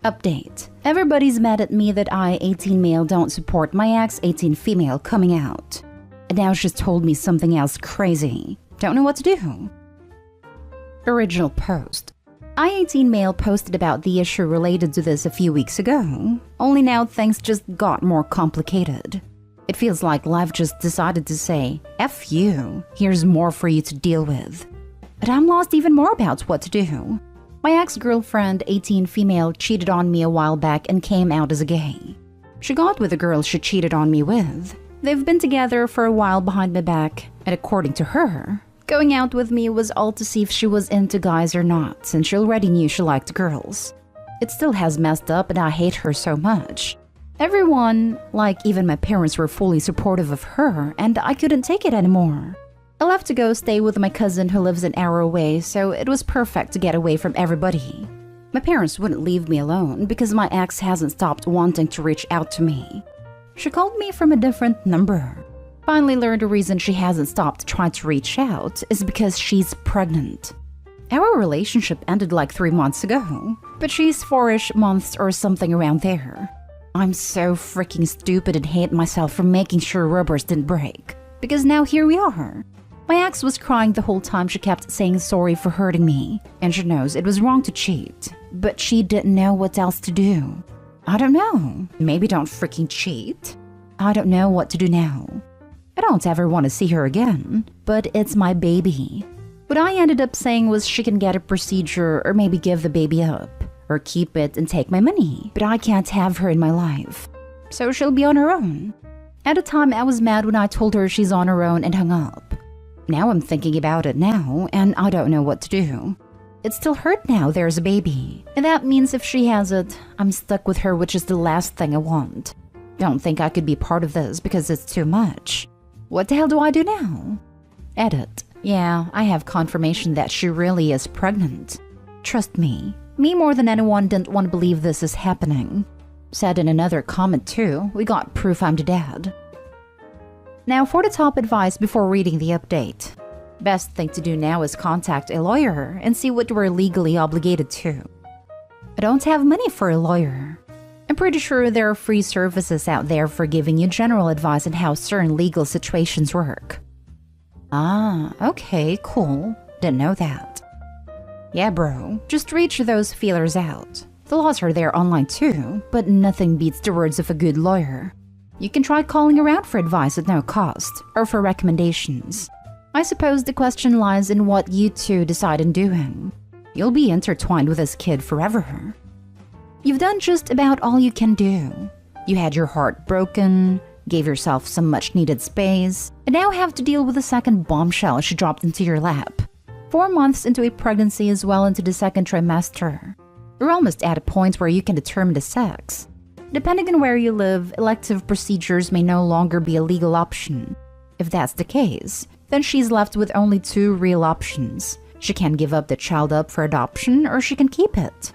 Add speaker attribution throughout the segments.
Speaker 1: Update. Everybody's mad at me that I, 18 male, don't support my ex, 18 female, coming out. And now she's told me something else crazy. Don't know what to do. Original post. I, 18 male, posted about the issue related to this a few weeks ago. Only now things just got more complicated. It feels like life just decided to say, F you, here's more for you to deal with. But I'm lost even more about what to do. My ex-girlfriend, 18 female, cheated on me a while back and came out as a gay. She got with the girl she cheated on me with. They've been together for a while behind my back, and according to her, going out with me was all to see if she was into guys or not, since she already knew she liked girls. It still has messed up and I hate her so much. Everyone, like even my parents, were fully supportive of her, and I couldn't take it anymore. I left to go stay with my cousin who lives an hour away, so it was perfect to get away from everybody. My parents wouldn't leave me alone because my ex hasn't stopped wanting to reach out to me. She called me from a different number. Finally learned the reason she hasn't stopped trying to reach out is because she's pregnant. Our relationship ended like 3 months ago, but she's 4-ish months or something around there. I'm so freaking stupid and hate myself for making sure rubbers didn't break, because now here we are. My ex was crying the whole time. She kept saying sorry for hurting me, and she knows it was wrong to cheat, but she didn't know what else to do. I don't know. Maybe don't freaking cheat? I don't know what to do now. I don't ever want to see her again, but it's my baby. What I ended up saying was she can get a procedure or maybe give the baby up, or keep it and take my money, but I can't have her in my life. So she'll be on her own. At the time, I was mad when I told her she's on her own and hung up. Now I'm thinking about it now, and I don't know what to do. It still hurt now there's a baby, and that means if she has it, I'm stuck with her, which is the last thing I want. Don't think I could be part of this because it's too much. What the hell do I do now? Edit. Yeah, I have confirmation that she really is pregnant. Trust me. Me more than anyone didn't want to believe this is happening. Said in another comment too, we got proof I'm the dad. Now for the top advice before reading the update. Best thing to do now is contact a lawyer and see what we're legally obligated to. I don't have money for a lawyer. I'm pretty sure there are free services out there for giving you general advice on how certain legal situations work. Ah, okay, cool. Didn't know that. Yeah, bro, just reach those feelers out. The laws are there online too, but nothing beats the words of a good lawyer. You can try calling around for advice at no cost, or for recommendations. I suppose the question lies in what you two decide on doing. You'll be intertwined with this kid forever. You've done just about all you can do. You had your heart broken, gave yourself some much-needed space, and now have to deal with the second bombshell she dropped into your lap. 4 months into a pregnancy as well into the second trimester. You're almost at a point where you can determine the sex. Depending on where you live, elective procedures may no longer be a legal option. If that's the case, then she's left with only 2 real options. She can give up the child up for adoption, or she can keep it.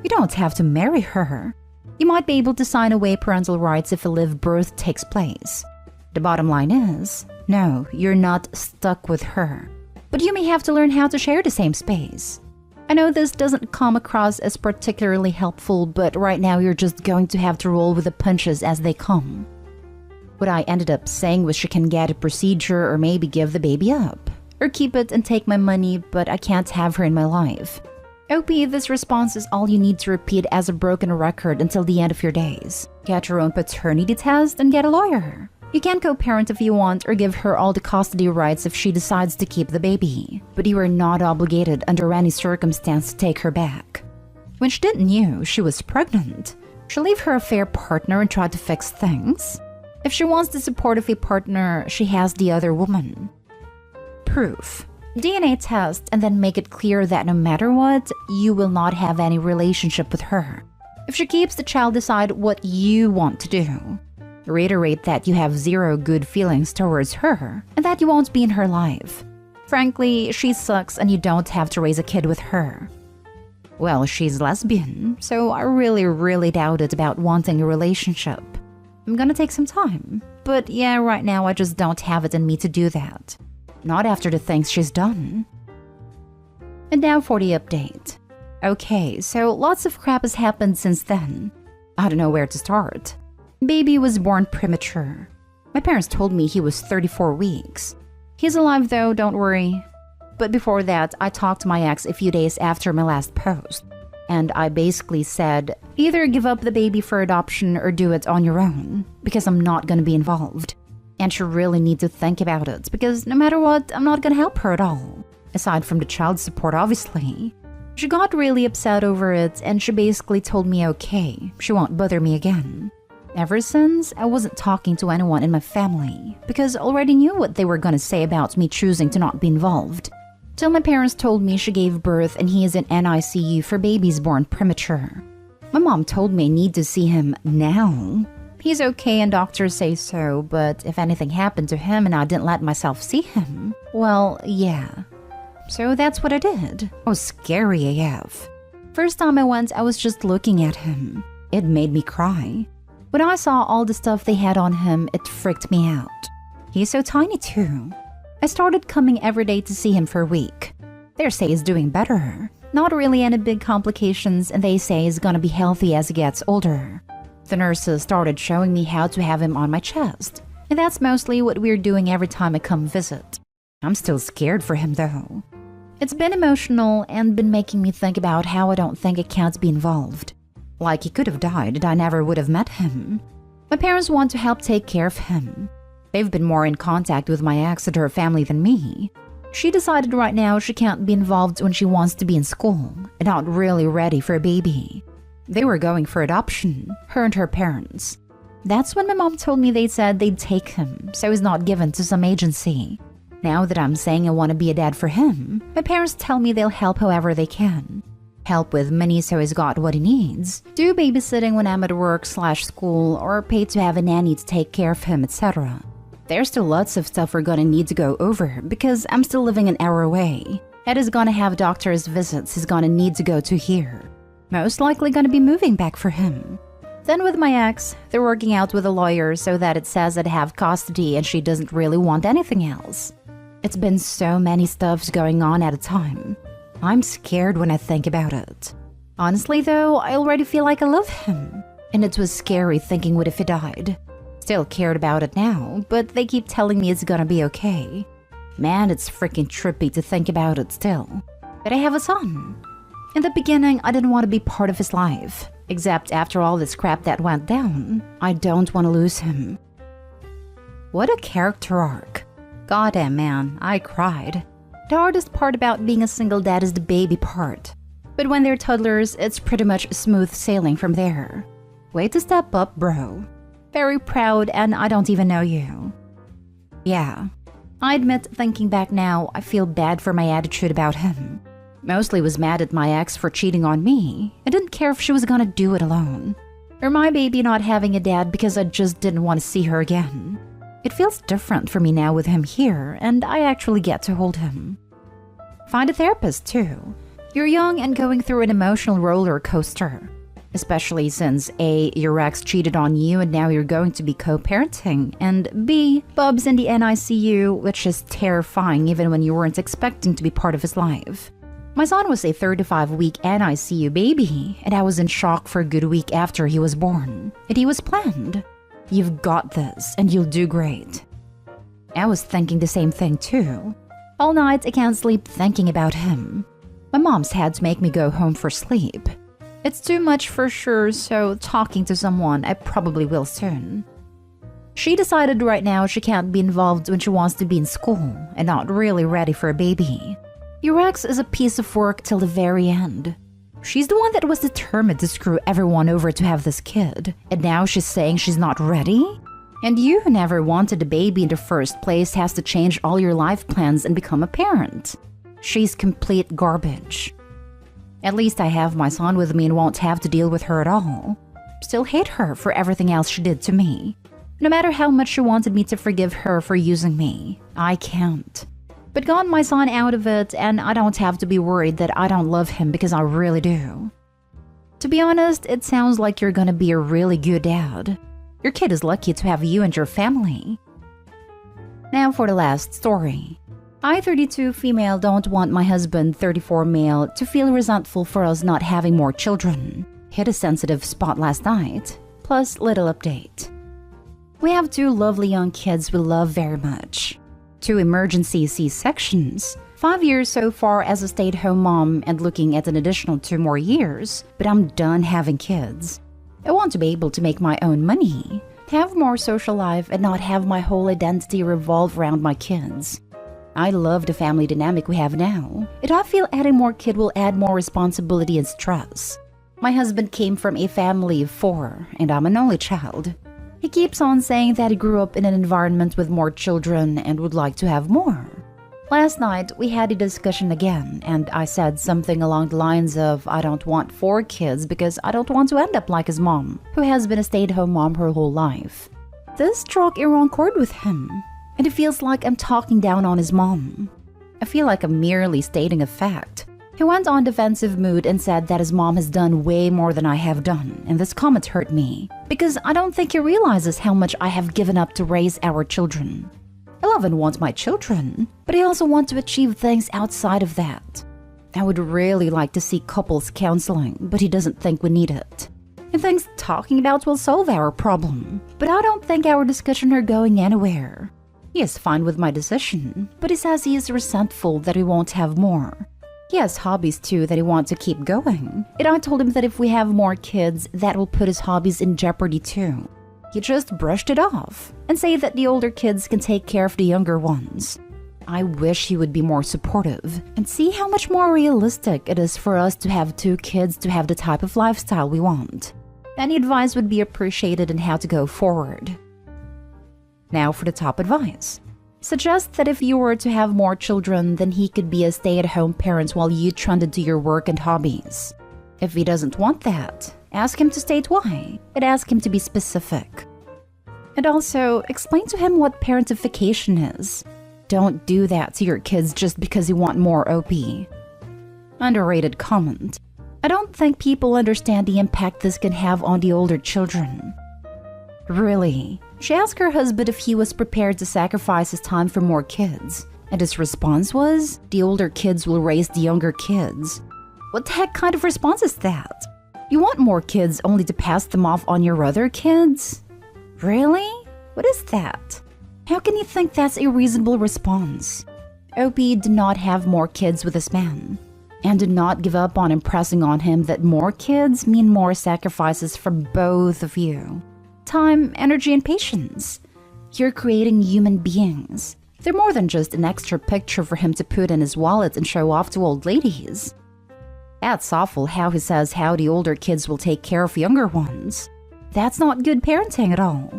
Speaker 1: You don't have to marry her. You might be able to sign away parental rights if a live birth takes place. The bottom line is, no, you're not stuck with her. But you may have to learn how to share the same space. I know this doesn't come across as particularly helpful, but right now you're just going to have to roll with the punches as they come. What I ended up saying was she can get a procedure or maybe give the baby up. Or keep it and take my money, but I can't have her in my life. OP, this response is all you need to repeat as a broken record until the end of your days. Get your own paternity test and get a lawyer. You can co-parent if you want or give her all the custody rights if she decides to keep the baby, but you are not obligated under any circumstance to take her back. When she didn't know she was pregnant, she'll leave her affair partner and try to fix things. If she wants the support of a partner, she has the other woman. Proof. DNA test and then make it clear that no matter what, you will not have any relationship with her. If she keeps the child, decide what you want to do. Reiterate that you have 0 good feelings towards her and that you won't be in her life. Frankly, she sucks and you don't have to raise a kid with her. Well, she's lesbian, so I really doubt it about wanting a relationship. I'm gonna take some time, but yeah, right now I just don't have it in me to do that. Not after the things she's done. And now for the update. Okay, so lots of crap has happened since then. I don't know where to start. Baby was born premature. My parents told me he was 34 weeks. He's alive though, don't worry. But before that, I talked to my ex a few days after my last post. And I basically said, either give up the baby for adoption or do it on your own, because I'm not gonna be involved. And you really need to think about it, because no matter what, I'm not gonna help her at all. Aside from the child support, obviously. She got really upset over it, and she basically told me okay, she won't bother me again. Ever since, I wasn't talking to anyone in my family, because I already knew what they were gonna say about me choosing to not be involved. Till my parents told me she gave birth and he is in NICU for babies born premature. My mom told me I need to see him now. He's okay and doctors say so, but if anything happened to him and I didn't let myself see him, well, yeah. So that's what I did. I was scary AF. First time I went, I was just looking at him. It made me cry. When I saw all the stuff they had on him, it freaked me out. He's so tiny too. I started coming every day to see him for a week. They say he's doing better. Not really any big complications, and they say he's gonna be healthy as he gets older. The nurses started showing me how to have him on my chest, and that's mostly what we're doing every time I come visit. I'm still scared for him though. It's been emotional and been making me think about how I don't think I can't be involved. Like he could have died and I never would have met him. My parents want to help take care of him. They've been more in contact with my ex and her family than me. She decided right now she can't be involved when she wants to be in school and not really ready for a baby. They were going for adoption, her and her parents. That's when my mom told me they said they'd take him, so he's not given to some agency. Now that I'm saying I want to be a dad for him, my parents tell me they'll help however they can. Help with money so he's got what he needs, do babysitting when I'm at work/school, or pay to have a nanny to take care of him, etc. There's still lots of stuff we're gonna need to go over because I'm still living an hour away. Ed is gonna have doctor's visits he's gonna need to go to here. Most likely gonna be moving back for him. Then with my ex, they're working out with a lawyer so that it says I'd have custody and she doesn't really want anything else. It's been so many stuffs going on at a time. I'm scared when I think about it. Honestly though, I already feel like I love him. And it was scary thinking what if he died. Still cared about it now, but they keep telling me it's gonna be okay. Man, it's freaking trippy to think about it still. But I have a son. In the beginning, I didn't want to be part of his life. Except after all this crap that went down, I don't want to lose him. What a character arc. Goddamn man, I cried. The hardest part about being a single dad is the baby part. But when they're toddlers, it's pretty much smooth sailing from there. Way to step up, bro. Very proud, and I don't even know you. Yeah, I admit thinking back now, I feel bad for my attitude about him. Mostly was mad at my ex for cheating on me. I didn't care if she was gonna do it alone. Or my baby not having a dad because I just didn't want to see her again. It feels different for me now with him here, and I actually get to hold him. Find a therapist too. You're young and going through an emotional roller coaster. Especially since A, your ex cheated on you and now you're going to be co-parenting, and B, Bub's in the NICU, which is terrifying even when you weren't expecting to be part of his life. My son was a 35-week NICU baby, and I was in shock for a good week after he was born. And he was planned. You've got this, and you'll do great. I was thinking the same thing too. All night I can't sleep thinking about him. My mom's had to make me go home for sleep. It's too much for sure, so talking to someone, I probably will soon. She decided right now she can't be involved when she wants to be in school and not really ready for a baby. Your ex is a piece of work till the very end. She's the one that was determined to screw everyone over to have this kid, and now she's saying she's not ready? And you who never wanted a baby in the first place has to change all your life plans and become a parent. She's complete garbage. At least I have my son with me and won't have to deal with her at all. Still hate her for everything else she did to me. No matter how much she wanted me to forgive her for using me, I can't. But got my son out of it, and I don't have to be worried that I don't love him because I really do. To be honest, it sounds like you're gonna be a really good dad. Your kid is lucky to have you and your family. Now for the last story. I, 32 female, don't want my husband, 34 male, to feel resentful for us not having more children. Hit a sensitive spot last night. Plus, little update. We have 2 lovely young kids we love very much. 2 emergency C-sections. 5 years so far as a stay-at-home mom and looking at an additional 2 more years, but I'm done having kids. I want to be able to make my own money, have more social life, and not have my whole identity revolve around my kids. I love the family dynamic we have now, and I feel adding more kid will add more responsibility and stress. My husband came from a family of 4, and I'm an only child. He keeps on saying that he grew up in an environment with more children and would like to have more. Last night, we had a discussion again, and I said something along the lines of, I don't want 4 kids because I don't want to end up like his mom, who has been a stay-at-home mom her whole life. This struck a wrong chord with him, and it feels like I'm talking down on his mom. I feel like I'm merely stating a fact. He went on defensive mood and said that his mom has done way more than I have done, and this comment hurt me, because I don't think he realizes how much I have given up to raise our children. I love and want my children, but I also want to achieve things outside of that. I would really like to see couples counseling, but he doesn't think we need it. He thinks talking about will solve our problem, but I don't think our discussion are going anywhere. He is fine with my decision, but he says he is resentful that we won't have more. He has hobbies too that he wants to keep going, and I told him that if we have more kids, that will put his hobbies in jeopardy too. He just brushed it off and said that the older kids can take care of the younger ones. I wish he would be more supportive and see how much more realistic it is for us to have 2 kids to have the type of lifestyle we want. Any advice would be appreciated on how to go forward. Now for the top advice. Suggest that if you were to have more children, then he could be a stay-at-home parent while you trundle to your work and hobbies. If he doesn't want that, ask him to state why, and ask him to be specific. And also, explain to him what parentification is. Don't do that to your kids just because you want more OP. Underrated comment. I don't think people understand the impact this can have on the older children. Really? She asked her husband if he was prepared to sacrifice his time for more kids, and his response was, the older kids will raise the younger kids. What the heck kind of response is that? You want more kids only to pass them off on your other kids? Really? What is that? How can you think that's a reasonable response? OP did not have more kids with this man, and did not give up on impressing on him that more kids mean more sacrifices for both of you. Time, energy, and patience. You're creating human beings. They're more than just an extra picture for him to put in his wallet and show off to old ladies. That's awful how he says how the older kids will take care of younger ones. That's not good parenting at all.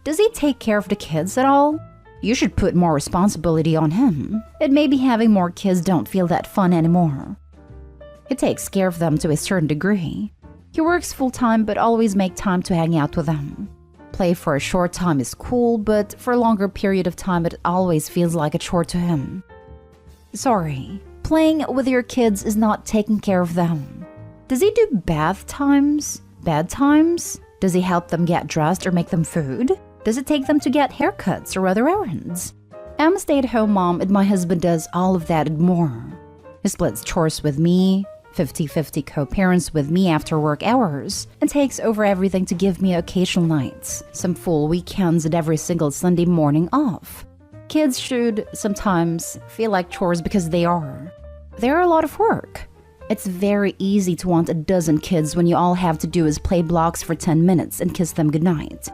Speaker 1: Does he take care of the kids at all? You should put more responsibility on him. And maybe having more kids don't feel that fun anymore. He takes care of them to a certain degree. He works full-time but always make time to hang out with them. Play for a short time is cool, but for a longer period of time it always feels like a chore to him. Sorry, playing with your kids is not taking care of them. Does he do bath times? Bed times? Does he help them get dressed or make them food? Does it take them to get haircuts or other errands? I'm a stay-at-home mom and my husband does all of that and more. He splits chores with me, 50-50 co-parents with me after work hours, and takes over everything to give me occasional nights, some full weekends, and every single Sunday morning off. Kids should sometimes feel like chores because they are. They're a lot of work. It's very easy to want a dozen kids when you all have to do is play blocks for 10 minutes and kiss them goodnight.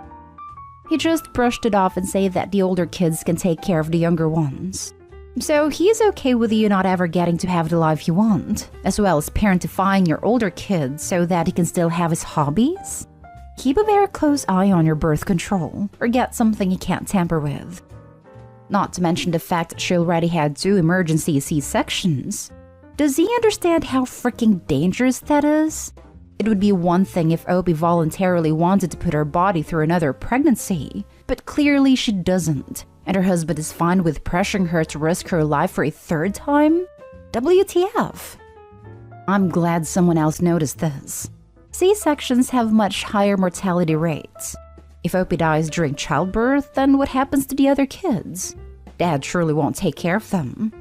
Speaker 1: He just brushed it off and said that the older kids can take care of the younger ones. So he's okay with you not ever getting to have the life you want, as well as parentifying your older kids so that he can still have his hobbies? Keep a very close eye on your birth control, or get something you can't tamper with. Not to mention the fact she already had 2 emergency C-sections. Does he understand how freaking dangerous that is? It would be one thing if Opie voluntarily wanted to put her body through another pregnancy, but clearly she doesn't. And her husband is fine with pressuring her to risk her life for a 3rd time? WTF? I'm glad someone else noticed this. C-sections have much higher mortality rates. If Opie dies during childbirth, then what happens to the other kids? Dad surely won't take care of them.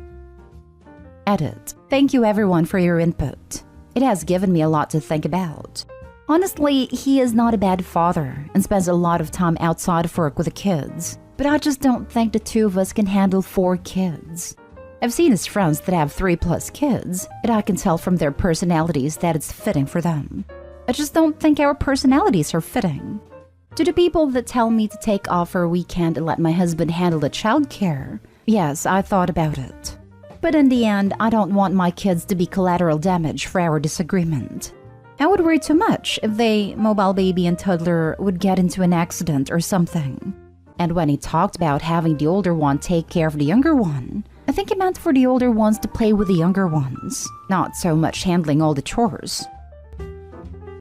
Speaker 1: Edit. Thank you everyone for your input. It has given me a lot to think about. Honestly, he is not a bad father and spends a lot of time outside of work with the kids. But I just don't think the two of us can handle 4 kids. I've seen his friends that have 3+ kids, and I can tell from their personalities that it's fitting for them. I just don't think our personalities are fitting. To the people that tell me to take off for a weekend and let my husband handle the childcare, yes, I thought about it. But in the end, I don't want my kids to be collateral damage for our disagreement. I would worry too much if they, mobile baby and toddler, would get into an accident or something. And when he talked about having the older one take care of the younger one, I think he meant for the older ones to play with the younger ones, not so much handling all the chores.